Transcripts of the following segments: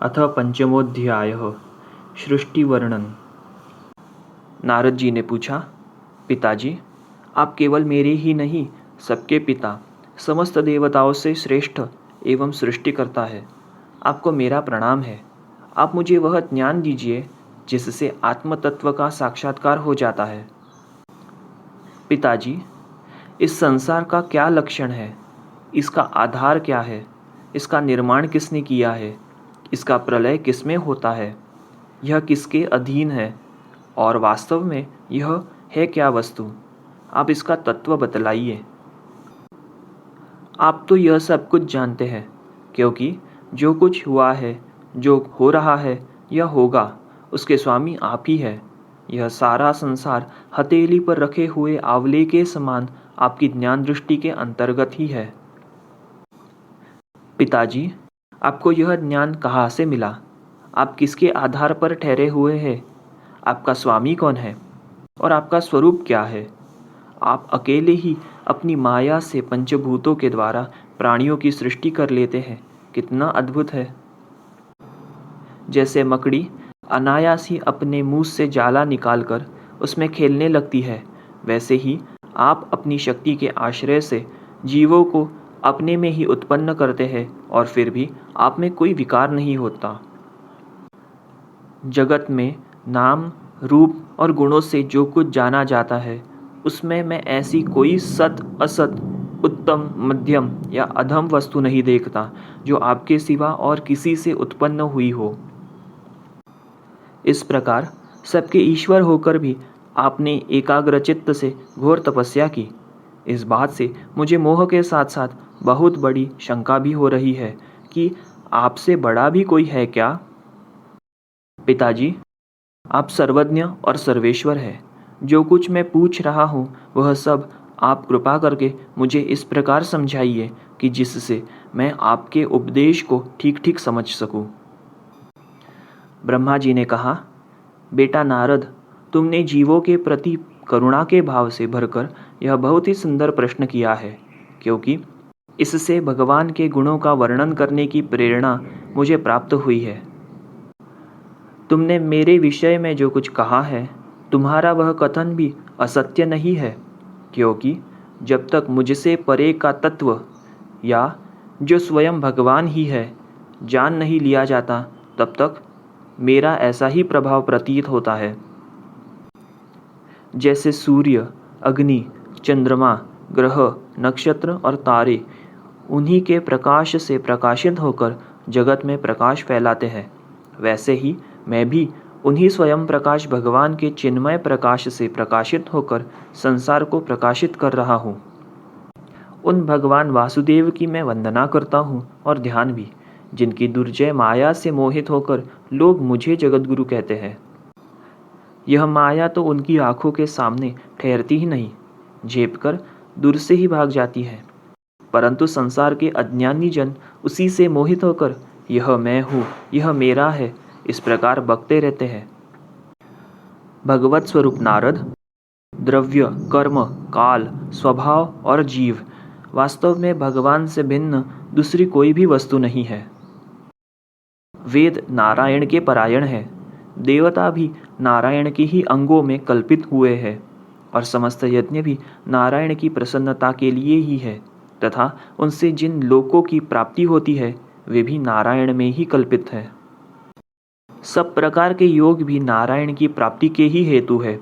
अथ पंचमोऽध्यायः सृष्टिवर्णन। नारद जी ने पूछा, पिताजी, आप केवल मेरे ही नहीं, सबके पिता, समस्त देवताओं से श्रेष्ठ एवं सृष्टि करता है। आपको मेरा प्रणाम है। आप मुझे वह ज्ञान दीजिए जिससे आत्म तत्व का साक्षात्कार हो जाता है। पिताजी, इस संसार का क्या लक्षण है? इसका आधार क्या है? इसका निर्माण किसने किया है? इसका प्रलय किसमें होता है? यह किसके अधीन है? और वास्तव में यह है क्या वस्तु? आप इसका तत्व बतलाइए। आप तो यह सब कुछ जानते हैं, क्योंकि जो कुछ हुआ है, जो हो रहा है, यह होगा, उसके स्वामी आप ही है। यह सारा संसार हथेली पर रखे हुए आंवले के समान आपकी ज्ञान दृष्टि के अंतर्गत ही है। पिताजी, आपको यह ज्ञान कहाँ से मिला? आप किसके आधार पर ठहरे हुए हैं? आपका स्वामी कौन है और आपका स्वरूप क्या है? आप अकेले ही अपनी माया से पंचभूतों के द्वारा प्राणियों की सृष्टि कर लेते हैं। कितना अद्भुत है। जैसे मकड़ी अनायास ही अपने मुंह से जाला निकालकर उसमें खेलने लगती है, वैसे ही आप अपनी शक्ति के आश्रय से जीवों को अपने में ही उत्पन्न करते हैं और फिर भी आप में कोई विकार नहीं होता। जगत में नाम, रूप और गुणों से जो कुछ जाना जाता है, उसमें मैं ऐसी कोई सत असत, उत्तम, मध्यम या अधम वस्तु नहीं देखता जो आपके सिवा और किसी से उत्पन्न हुई हो। इस प्रकार सबके ईश्वर होकर भी आपने एकाग्रचित्त से घोर तपस्या की। इस बात से मुझे मोह के साथ साथ बहुत बड़ी शंका भी हो रही है कि आपसे बड़ा भी कोई है क्या? पिताजी, आप सर्वज्ञ और सर्वेश्वर है। जो कुछ मैं पूछ रहा हूँ वह सब आप कृपा करके मुझे इस प्रकार समझाइए कि जिससे मैं आपके उपदेश को ठीक ठीक समझ सकूं। ब्रह्मा जी ने कहा, बेटा नारद, तुमने जीवों के प्रति करुणा के भाव से भरकर यह बहुत ही सुंदर प्रश्न किया है, क्योंकि इससे भगवान के गुणों का वर्णन करने की प्रेरणा मुझे प्राप्त हुई है। तुमने मेरे विषय में जो कुछ कहा है, तुम्हारा वह कथन भी असत्य नहीं है, क्योंकि जब तक मुझसे परे का तत्व या जो स्वयं भगवान ही है जान नहीं लिया जाता, तब तक मेरा ऐसा ही प्रभाव प्रतीत होता है। जैसे सूर्य, अग्नि, चंद्रमा, ग्रह, नक्षत्र और तारे उन्हीं के प्रकाश से प्रकाशित होकर जगत में प्रकाश फैलाते हैं, वैसे ही मैं भी उन्हीं स्वयं प्रकाश भगवान के चिन्मय प्रकाश से प्रकाशित होकर संसार को प्रकाशित कर रहा हूँ। उन भगवान वासुदेव की मैं वंदना करता हूँ और ध्यान भी, जिनकी दुर्जय माया से मोहित होकर लोग मुझे जगतगुरु कहते हैं। यह माया तो उनकी आंखों के सामने ठहरती ही नहीं, झेप कर दूर से ही भाग जाती है, परंतु संसार के अज्ञानी जन उसी से मोहित होकर यह मैं हूँ, यह मेरा है, इस प्रकार बकते रहते हैं। भगवत स्वरूप नारद, द्रव्य, कर्म, काल, स्वभाव और जीव वास्तव में भगवान से भिन्न दूसरी कोई भी वस्तु नहीं है। वेद नारायण के परायण है, देवता भी नारायण के ही अंगों में कल्पित हुए हैं और समस्त यज्ञ भी नारायण की प्रसन्नता के लिए ही है, तथा उनसे जिन लोकों की प्राप्ति होती है वे भी नारायण में ही कल्पित है। सब प्रकार के योग भी नारायण की प्राप्ति के ही हेतु है।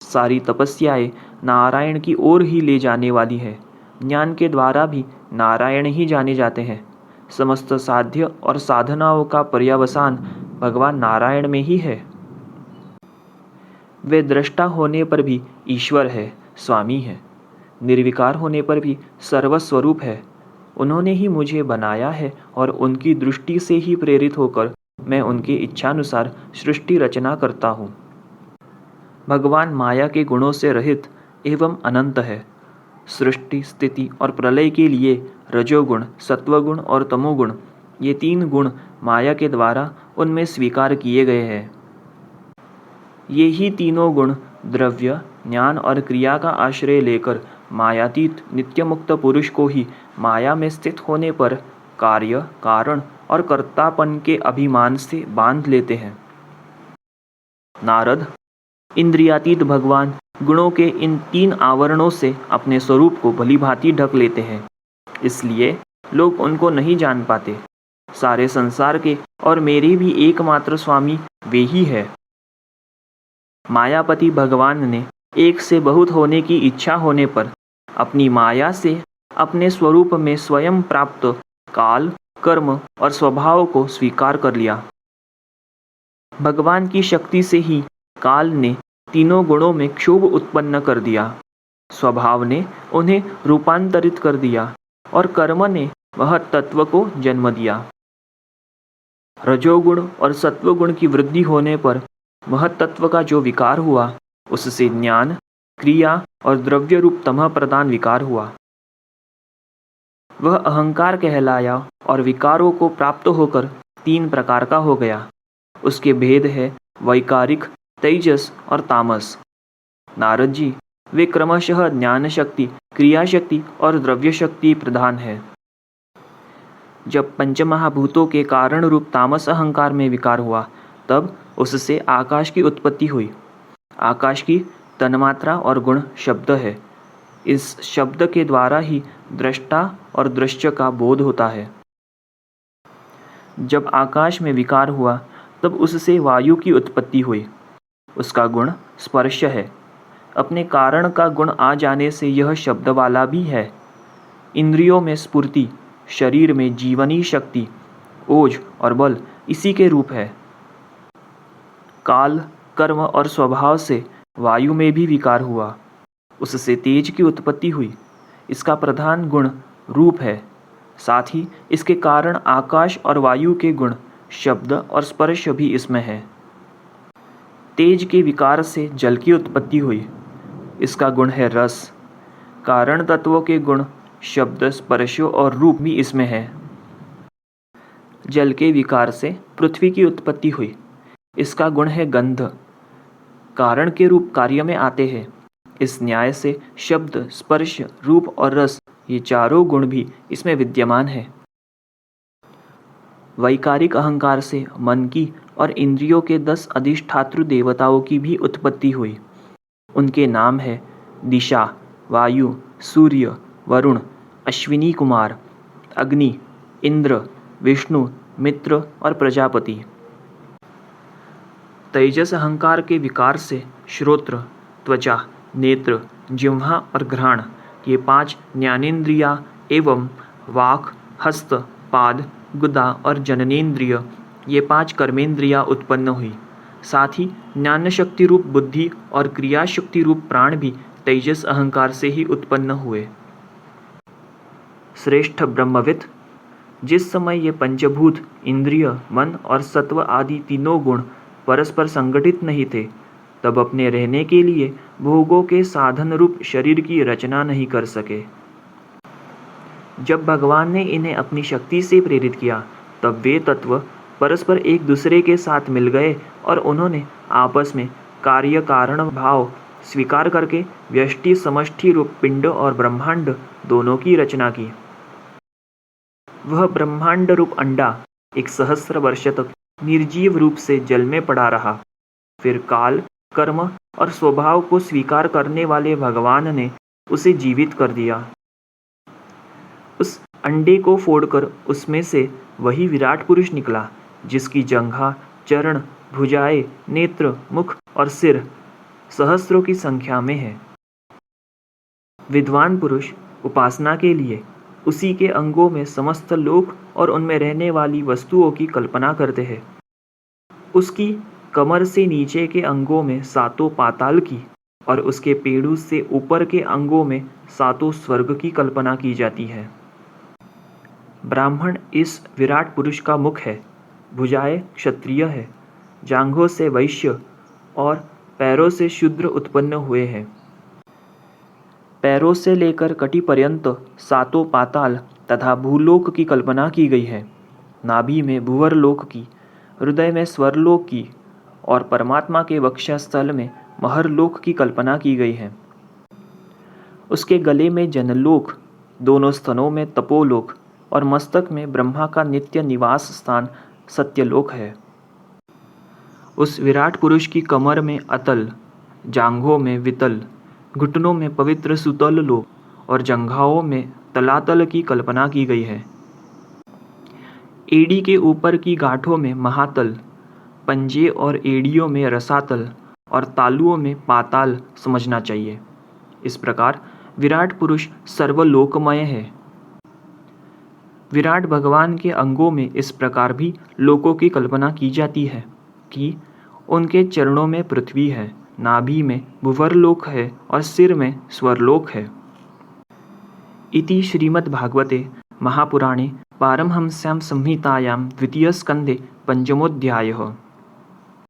सारी तपस्याएं नारायण की ओर ही ले जाने वाली है। ज्ञान के द्वारा भी नारायण ही जाने जाते हैं। समस्त साध्य और साधनाओं का पर्यवसान भगवान नारायण में ही है। वे दृष्टा होने पर भी ईश्वर है, स्वामी है। निर्विकार होने पर भी सर्वस्वरूप है। उन्होंने ही मुझे बनाया है और उनकी दृष्टि से ही प्रेरित होकर मैं उनकी इच्छानुसार सृष्टि रचना करता हूँ। भगवान माया के गुणों से रहित एवं अनंत है। सृष्टि, स्थिति और प्रलय के लिए रजोगुण, सत्वगुण और तमोगुण, ये तीन गुण माया के द्वारा उनमें स्वीकार किए गए हैं। ये ही तीनों गुण द्रव्य, ज्ञान और क्रिया का आश्रय लेकर मायातीत नित्य मुक्त पुरुष को ही माया में स्थित होने पर कार्य, कारण और कर्तापन के अभिमान से बांध लेते हैं। नारद इंद्रियातीत भगवान गुणों के इन 3 आवरणों से अपने स्वरूप को भलीभांति ढक लेते हैं, इसलिए लोग उनको नहीं जान पाते। सारे संसार के और मेरे भी एकमात्र स्वामी वे ही है। मायापति भगवान ने एक से बहुत होने की इच्छा होने पर अपनी माया से अपने स्वरूप में स्वयं प्राप्त काल, कर्म और स्वभाव को स्वीकार कर लिया। भगवान की शक्ति से ही काल ने तीनों गुणों में क्षोभ उत्पन्न कर दिया, स्वभाव ने उन्हें रूपांतरित कर दिया और कर्म ने वह तत्व को जन्म दिया। रजोगुण और सत्वगुण की वृद्धि होने पर वह तत्व का जो विकार हुआ, उससे ज्ञान, क्रिया और द्रव्य रूप तमः प्रधान विकार हुआ। वह अहंकार कहलाया और विकारों को प्राप्त होकर 3 प्रकार का हो गया। उसके भेद है वैकारिक, तेजस और तामस। नारद जी, वे क्रमशः ज्ञान शक्ति, क्रिया शक्ति और द्रव्य शक्ति प्रधान है। जब पंचमहाभूतों के कारण रूप तामस अहंकार में विकार हुआ, तब उससे आकाश की उत्पत्ति हुई। आकाश की तन्मात्रा और गुण शब्द है। इस शब्द के द्वारा ही दृष्टा और दृश्य का बोध होता है। जब आकाश में विकार हुआ, तब उससे वायु की उत्पत्ति हुई। उसका गुण स्पर्श है। अपने कारण का गुण आ जाने से यह शब्द वाला भी है। इंद्रियों में स्फूर्ति, शरीर में जीवनी शक्ति, ओज और बल इसी के रूप है। काल, कर्म और स्वभाव से वायु में भी विकार हुआ। उससे तेज की उत्पत्ति हुई। इसका प्रधान गुण रूप है। साथ ही इसके कारण आकाश और वायु के गुण शब्द और स्पर्श भी इसमें है। तेज के विकार से जल की उत्पत्ति हुई। इसका गुण है रस। कारण तत्वों के गुण शब्द, स्पर्श और रूप भी इसमें है। जल के विकार से पृथ्वी की उत्पत्ति हुई। इसका गुण है गंध। कारण के रूप कार्य में आते हैं। इस न्याय से शब्द, स्पर्श, रूप और रस ये चारों गुण भी इसमें विद्यमान है। वैकारिक अहंकार से मन की और इंद्रियों के 10 अधिष्ठातृ देवताओं की भी उत्पत्ति हुई। उनके नाम है दिशा, वायु, सूर्य, वरुण, अश्विनी कुमार, अग्नि, इंद्र, विष्णु, मित्र और प्रजापति। तेजस अहंकार के विकार से श्रोत्र, त्वचा, नेत्र, जिह्वा और घ्राण ये 5 ज्ञानेन्द्रिया एवं वाक, हस्त, पाद, गुदा और जननेन्द्रिय ये 5 कर्मेंद्रिया उत्पन्न हुई। साथ ही ज्ञान शक्ति रूप बुद्धि और क्रिया शक्ति रूप प्राण भी तेजस अहंकार से ही उत्पन्न हुए। श्रेष्ठ ब्रह्मविद, जिस समय ये पंचभूत, इंद्रिय, मन और सत्व आदि तीनों गुण परस्पर संगठित नहीं थे, तब अपने रहने के लिए भोगों के साधन रूप शरीर की रचना नहीं कर सके। जब भगवान ने इन्हें अपनी शक्ति से प्रेरित किया, तब वे तत्व परस्पर एक दूसरे के साथ मिल गए और उन्होंने आपस में कार्य कारण भाव स्वीकार करके व्यष्टि समष्टि रूप पिंड और ब्रह्मांड दोनों की रचना की। वह ब्रह्मांड रूप अंडा 1 सहस्र वर्ष तक निर्जीव रूप से जल में पड़ा रहा। फिर काल, कर्म और स्वभाव को स्वीकार करने वाले भगवान ने उसे जीवित कर दिया। उस अंडे को फोड़कर उसमें से वही विराट पुरुष निकला, जिसकी जंघा, चरण, भुजाएं, नेत्र, मुख और सिर सहस्रों की संख्या में है। विद्वान पुरुष उपासना के लिए उसी के अंगों में समस्त लोक और उनमें रहने वाली वस्तुओं की कल्पना करते हैं। उसकी कमर से नीचे के अंगों में 7 पाताल की और उसके पेड़ू से ऊपर के अंगों में 7 स्वर्ग की कल्पना की जाती है। ब्राह्मण इस विराट पुरुष का मुख है, भुजाएं क्षत्रिय है, जांघों से वैश्य और पैरों से शूद्र उत्पन्न हुए हैं। पैरों से लेकर कटी पर्यंत 7 पाताल तथा भूलोक की कल्पना की गई है। नाभि में भुवरलोक की, हृदय में स्वरलोक की और परमात्मा के वक्षस्थल में महरलोक की कल्पना की गई है। उसके गले में जनलोक, दोनों स्तनों में तपोलोक, और मस्तक में ब्रह्मा का नित्य निवास स्थान सत्यलोक है। उस विराट पुरुष की कमर में अतल, जांघों में वितल, घुटनों में पवित्र सुतल लोक और जंघाओं में तलातल की कल्पना की गई है। एड़ी के ऊपर की गांठों में महातल, पंजे और एड़ियों में रसातल और तालुओं में पाताल समझना चाहिए। इस प्रकार विराट पुरुष सर्वलोकमय है। विराट भगवान के अंगों में इस प्रकार भी लोकों की कल्पना की जाती है कि उनके चरणों में पृथ्वी है, नाभि में भुवरलोक है और सिर में स्वरलोक है। इति श्रीमद्भागवते महापुराणे पारमहंस्यां संहितायां द्वितीयस्कन्धे पंचमोऽध्यायः।